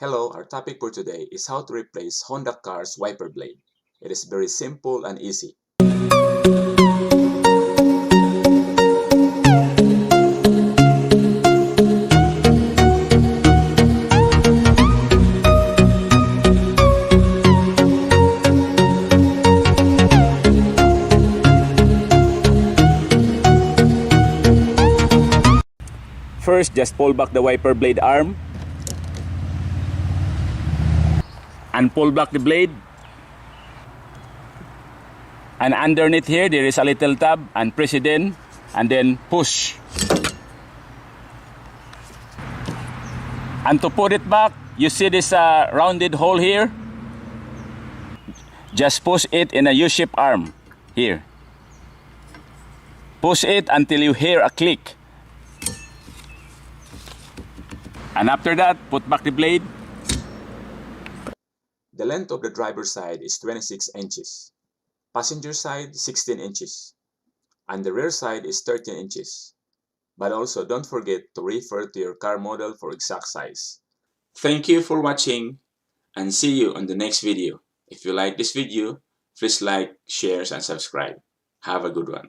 Hello, our topic for today is how to replace Honda car's wiper blade. It is very simple and easy. First, just pull back the wiper blade arm and pull back the blade, and underneath here there is a little tab, and press it in and then push. And to put it back, you see this rounded hole here? Just push it in a U-shaped arm here. Push it until you hear a click. And after that, put back the blade. The length of the driver's side is 26 inches. Passenger side 16 inches. And the rear side is 13 inches. But also don't forget to refer to your car model for exact size. Thank you for watching and see you on the next video. If you like this video, please like, share, and subscribe. Have a good one.